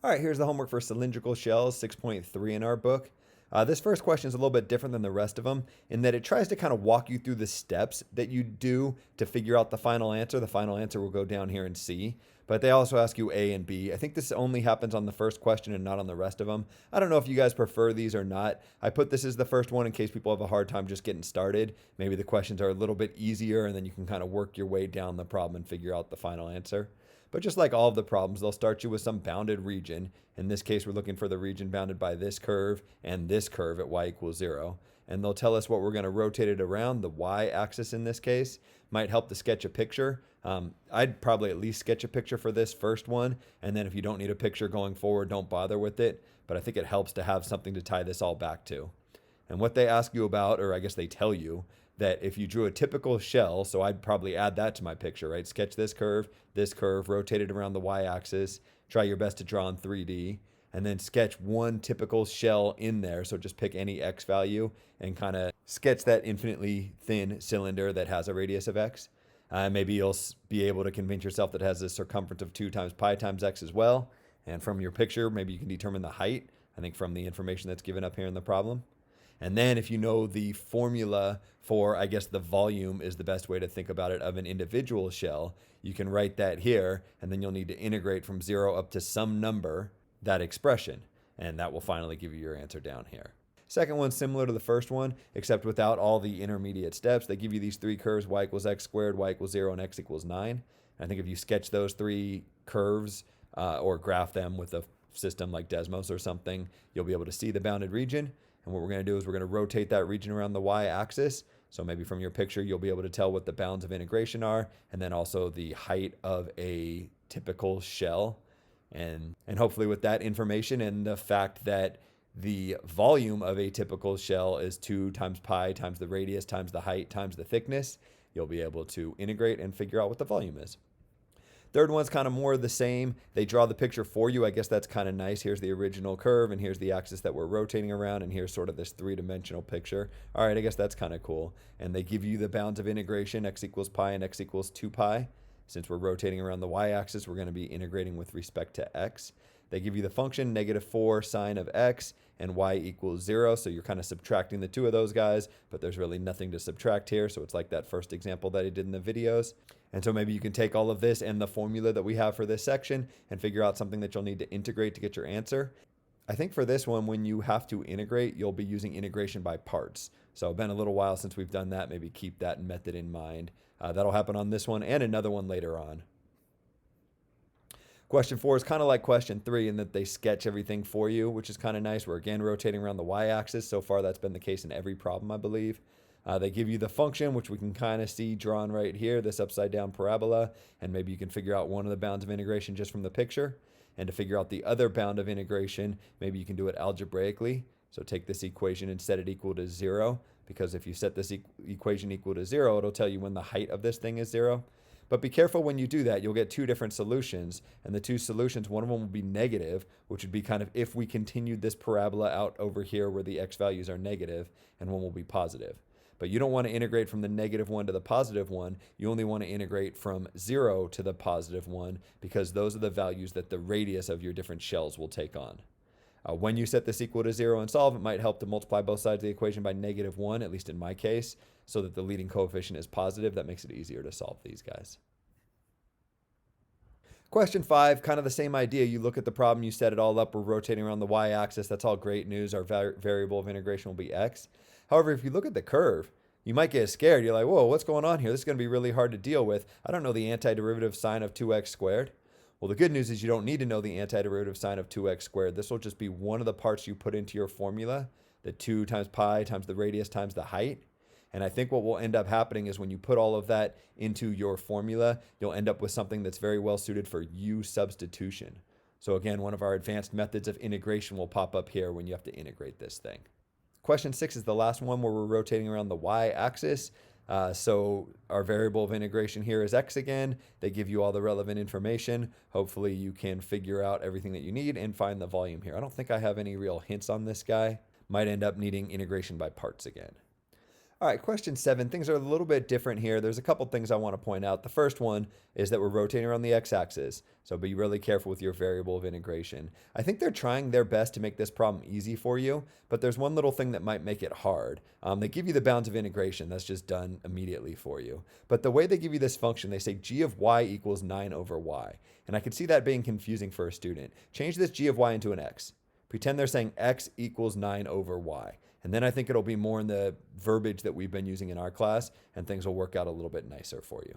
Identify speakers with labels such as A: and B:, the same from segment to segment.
A: All right, here's the homework for cylindrical shells, 6.3 in our book. This first question is a little bit different than the rest of them in that it tries to kind of walk you through the steps that you do to figure out the final answer. The final answer will go down here in C, but they also ask you A and B. I think this only happens on the first question and not on the rest of them. I don't know if you guys prefer these or not. I put this as the first one in case people have a hard time just getting started. Maybe the questions are a little bit easier and then you can kind of work your way down the problem and figure out the final answer. But just like all of the problems, they'll start you with some bounded region. In this case, we're looking for the region bounded by this curve and this curve at y equals 0. And they'll tell us what we're going to rotate it around. The y-axis in this case might help to sketch a picture. I'd probably at least sketch a picture for this first one. And then if you don't need a picture going forward, don't bother with it. But I think it helps to have something to tie this all back to. And what they ask you about, or I guess they tell you, that if you drew a typical shell, so I'd probably add that to my picture, right? Sketch this curve, rotate it around the y-axis, try your best to draw in 3D, and then sketch one typical shell in there. So just pick any x value and kind of sketch that infinitely thin cylinder that has a radius of x. Maybe you'll be able to convince yourself that it has a circumference of 2 times pi times x as well. And from your picture, maybe you can determine the height, I think from the information that's given up here in the problem. And then if you know the formula for, I guess the volume is the best way to think about it, of an individual shell, you can write that here, and then you'll need to integrate from 0 up to some number, that expression, and that will finally give you your answer down here. Second one's similar to the first one, except without all the intermediate steps. They give you these three curves, y equals x squared, y equals 0, and x equals 9. And I think if you sketch those three curves or graph them with a system like Desmos or something, you'll be able to see the bounded region. And what we're going to do is we're going to rotate that region around the y-axis. So maybe from your picture, you'll be able to tell what the bounds of integration are, and then also the height of a typical shell. And hopefully with that information and the fact that the volume of a typical shell is 2 times pi times the radius times the height times the thickness, you'll be able to integrate and figure out what the volume is. Third one's kind of more the same. They draw the picture for you. I guess that's kind of nice. Here's the original curve, and here's the axis that we're rotating around, and here's sort of this three-dimensional picture. All right, I guess that's kind of cool. And they give you the bounds of integration, x equals pi and x equals 2 pi. Since we're rotating around the y-axis, we're going to be integrating with respect to x. They give you the function -4 sine of x and y equals 0. So you're kind of subtracting the two of those guys, but there's really nothing to subtract here. So it's like that first example that I did in the videos. And so maybe you can take all of this and the formula that we have for this section and figure out something that you'll need to integrate to get your answer. I think for this one, when you have to integrate, you'll be using integration by parts. So it's been a little while since we've done that. Maybe keep that method in mind. That'll happen on this one and another one later on. Question 4 is kind of like question 3 in that they sketch everything for you, which is kind of nice. We're again rotating around the y-axis. So far, that's been the case in every problem, I believe. They give you the function, which we can kind of see drawn right here, this upside down parabola, and maybe you can figure out one of the bounds of integration just from the picture. And to figure out the other bound of integration, maybe you can do it algebraically. So take this equation and set it equal to 0, because if you set this equation equal to 0, it'll tell you when the height of this thing is 0. But be careful when you do that. You'll get two different solutions, and the two solutions, one of them will be negative, which would be kind of if we continued this parabola out over here where the x values are negative, and one will be positive. But you don't want to integrate from the -1 to the +1. You only want to integrate from 0 to the +1 because those are the values that the radius of your different shells will take on. When you set this equal to 0 and solve, it might help to multiply both sides of the equation by -1, at least in my case, so that the leading coefficient is positive. That makes it easier to solve these guys. Question 5, kind of the same idea. You look at the problem, you set it all up. We're rotating around the y-axis. That's all great news. Our variable of integration will be x. However, if you look at the curve, you might get scared. You're like, whoa, what's going on here? This is going to be really hard to deal with. I don't know the antiderivative sign of 2x squared. Well, the good news is you don't need to know the antiderivative sign of 2x squared. This will just be one of the parts you put into your formula, the 2 times pi times the radius times the height. And I think what will end up happening is when you put all of that into your formula, you'll end up with something that's very well suited for U substitution. So again, one of our advanced methods of integration will pop up here when you have to integrate this thing. Question 6 is the last one where we're rotating around the y-axis. So our variable of integration here is x again. They give you all the relevant information. Hopefully you can figure out everything that you need and find the volume here. I don't think I have any real hints on this guy. Might end up needing integration by parts again. All right, question 7. Things are a little bit different here. There's a couple things I want to point out. The first one is that we're rotating around the x-axis, so be really careful with your variable of integration. I think they're trying their best to make this problem easy for you, but there's one little thing that might make it hard. They give you the bounds of integration. That's just done immediately for you. But the way they give you this function, they say g of y equals 9 over y. And I could see that being confusing for a student. Change this g of y into an x. Pretend they're saying x equals 9 over y. And then I think it'll be more in the verbiage that we've been using in our class, and things will work out a little bit nicer for you.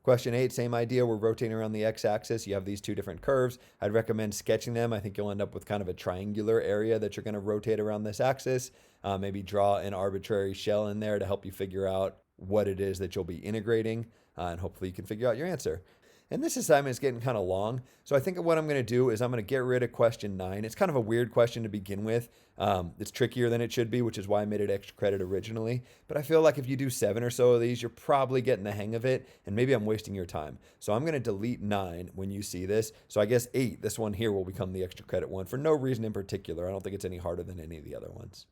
A: Question 8, same idea. We're rotating around the x-axis. You have these two different curves. I'd recommend sketching them. I think you'll end up with kind of a triangular area that you're going to rotate around this axis. Maybe draw an arbitrary shell in there to help you figure out what it is that you'll be integrating, and hopefully you can figure out your answer. And this assignment is getting kind of long, so I think what I'm going to do is I'm going to get rid of question 9. It's kind of a weird question to begin with. It's trickier than it should be, which is why I made it extra credit originally. But I feel like if you do 7 or so of these, you're probably getting the hang of it, and maybe I'm wasting your time. So I'm going to delete 9 when you see this. So I guess 8, this one here, will become the extra credit one for no reason in particular. I don't think it's any harder than any of the other ones.